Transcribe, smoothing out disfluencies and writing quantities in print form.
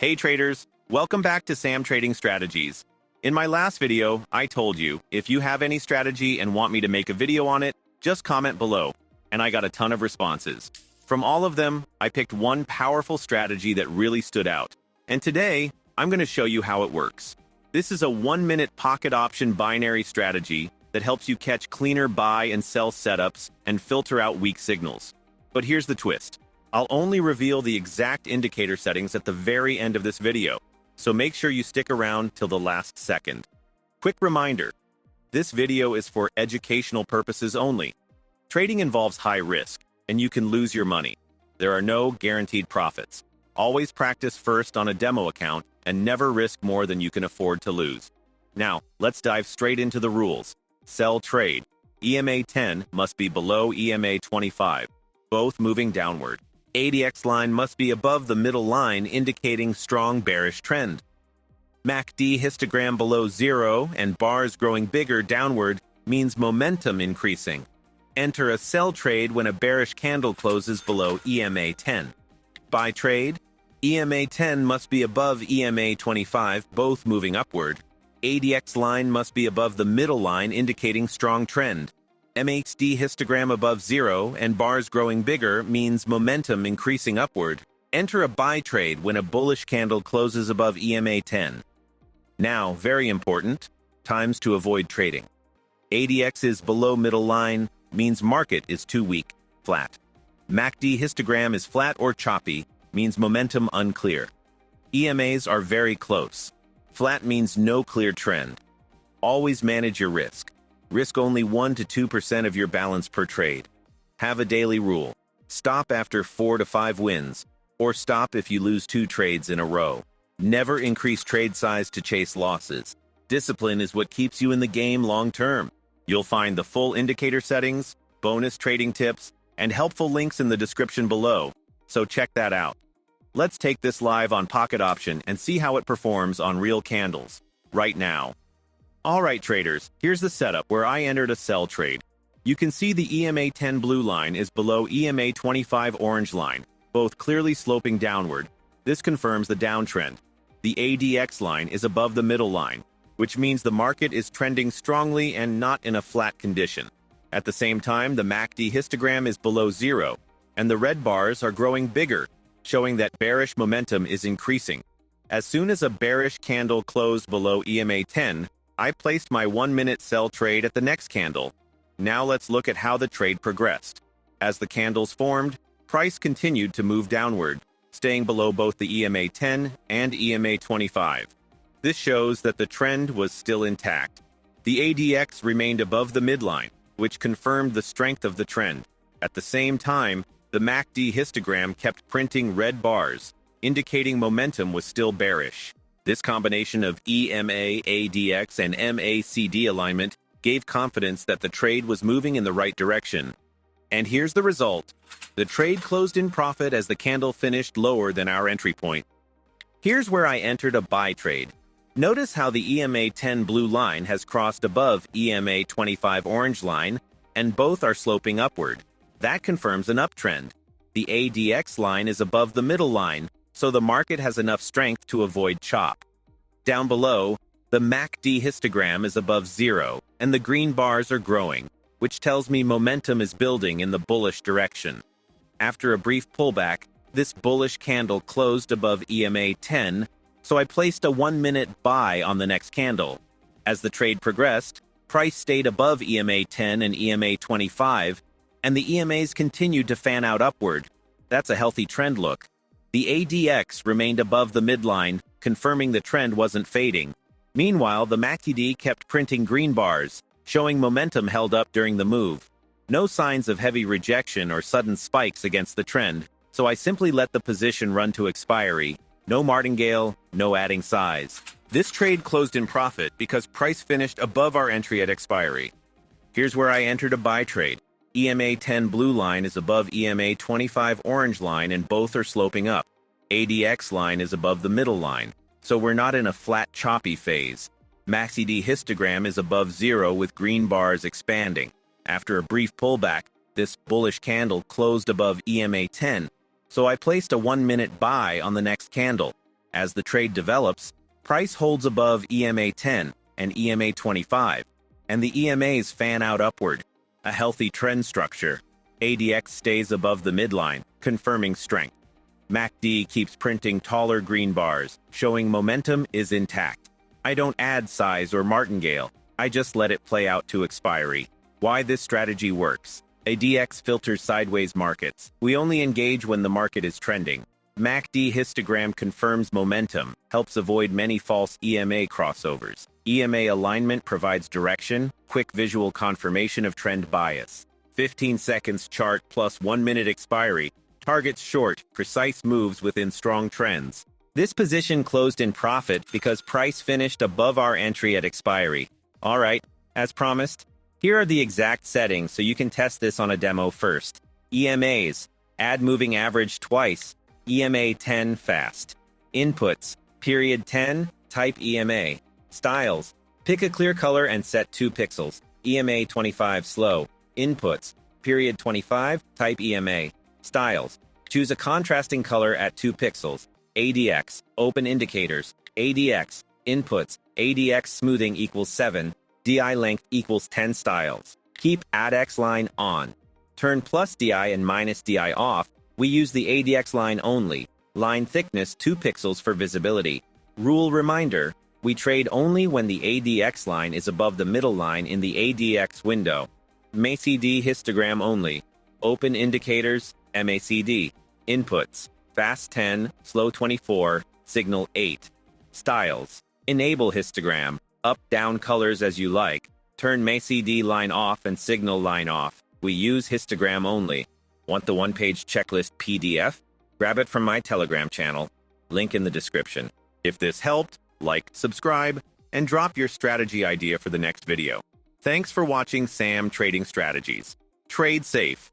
Hey traders, welcome back to Sam Trading Strategies. In my last video, I told you, if you have any strategy and want me to make a video on it, just comment below, and I got a ton of responses. From all of them, I picked one powerful strategy that really stood out. And today, I'm going to show you how it works. This is a 1-minute pocket option binary strategy that helps you catch cleaner buy and sell setups and filter out weak signals. But here's the twist. I'll only reveal the exact indicator settings at the very end of this video, so make sure you stick around till the last second. Quick reminder, this video is for educational purposes only. Trading involves high risk, and you can lose your money. There are no guaranteed profits. Always practice first on a demo account and never risk more than you can afford to lose. Now, let's dive straight into the rules. Sell trade. EMA 10 must be below EMA 25, both moving downward. ADX line must be above the middle line, indicating strong bearish trend. MACD histogram below 0 and bars growing bigger downward means momentum increasing. Enter a sell trade when a bearish candle closes below EMA 10. Buy trade. EMA 10 must be above EMA 25, both moving upward. ADX line must be above the middle line, indicating strong trend. MACD histogram above 0 and bars growing bigger means momentum increasing upward. Enter a buy trade when a bullish candle closes above EMA 10. Now, very important, times to avoid trading. ADX is below middle line, means market is too weak, flat. MACD histogram is flat or choppy, means momentum unclear. EMAs are very close. Flat means no clear trend. Always manage your risk. Risk only 1 to 2% of your balance per trade. Have a daily rule. Stop after 4 to 5 wins, or stop if you lose 2 trades in a row. Never increase trade size to chase losses. Discipline is what keeps you in the game long term. You'll find the full indicator settings, bonus trading tips, and helpful links in the description below, so check that out. Let's take this live on Pocket Option and see how it performs on real candles, right now. Alright traders, here's the setup where I entered a sell trade. You can see the EMA 10 blue line is below EMA 25 orange line, both clearly sloping downward. This confirms the downtrend. The ADX line is above the middle line, which means the market is trending strongly and not in a flat condition. At the same time, the MACD histogram is below 0, and the red bars are growing bigger, showing that bearish momentum is increasing. As soon as a bearish candle closed below EMA 10, I placed my 1-minute sell trade at the next candle. Now let's look at how the trade progressed. As the candles formed, price continued to move downward, staying below both the EMA 10 and EMA 25. This shows that the trend was still intact. The ADX remained above the midline, which confirmed the strength of the trend. At the same time, the MACD histogram kept printing red bars, indicating momentum was still bearish. This combination of EMA, ADX, and MACD alignment gave confidence that the trade was moving in the right direction. And here's the result. The trade closed in profit as the candle finished lower than our entry point. Here's where I entered a buy trade. Notice how the EMA 10 blue line has crossed above EMA 25 orange line, and both are sloping upward. That confirms an uptrend. The ADX line is above the middle line, so the market has enough strength to avoid chop. Down below, the MACD histogram is above 0, and the green bars are growing, which tells me momentum is building in the bullish direction. After a brief pullback, this bullish candle closed above EMA 10, so I placed a 1-minute buy on the next candle. As the trade progressed, price stayed above EMA 10 and EMA 25, and the EMAs continued to fan out upward. That's a healthy trend look. The ADX remained above the midline, confirming the trend wasn't fading. Meanwhile, the MACD kept printing green bars, showing momentum held up during the move. No signs of heavy rejection or sudden spikes against the trend, so I simply let the position run to expiry. No martingale, no adding size. This trade closed in profit because price finished above our entry at expiry. Here's where I entered a buy trade. EMA 10 blue line is above EMA 25 orange line and both are sloping up. ADX line is above the middle line, so we're not in a flat choppy phase. MACD histogram is above 0 with green bars expanding. After a brief pullback, this bullish candle closed above EMA 10, so I placed a 1-minute buy on the next candle. As the trade develops, price holds above EMA 10 and EMA 25, and the EMAs fan out upward. A healthy trend structure. ADX stays above the midline, confirming strength. MACD keeps printing taller green bars, showing momentum is intact. I don't add size or martingale, I just let it play out to expiry. Why this strategy works. ADX filters sideways markets. We only engage when the market is trending. MACD histogram confirms momentum, helps avoid many false EMA crossovers. EMA alignment provides direction, quick visual confirmation of trend bias. 15 seconds chart plus 1 minute expiry. Targets short, precise moves within strong trends. This position closed in profit because price finished above our entry at expiry. Alright, as promised, here are the exact settings so you can test this on a demo first. EMAs, add moving average twice, EMA 10 fast. Inputs, period 10, type EMA. Styles, pick a clear color and set 2 pixels, EMA 25 slow. Inputs, period 25, type EMA. Styles, choose a contrasting color at 2 pixels. ADX, open indicators. ADX, inputs, ADX smoothing equals 7, DI length equals 10 styles. Keep ADX line on. Turn plus DI and minus DI off. We use the ADX line only. Line thickness 2 pixels for visibility. Rule reminder, we trade only when the ADX line is above the middle line in the ADX window. MACD histogram only. Open indicators, MACD. Inputs, fast 10, slow 24, signal 8. Styles, enable histogram, up-down colors as you like. Turn MACD line off and signal line off. We use histogram only. Want the one-page checklist PDF? Grab it from my Telegram channel. Link in the description. If this helped, like, subscribe, and drop your strategy idea for the next video. Thanks for watching Sam Trading Strategies. Trade safe.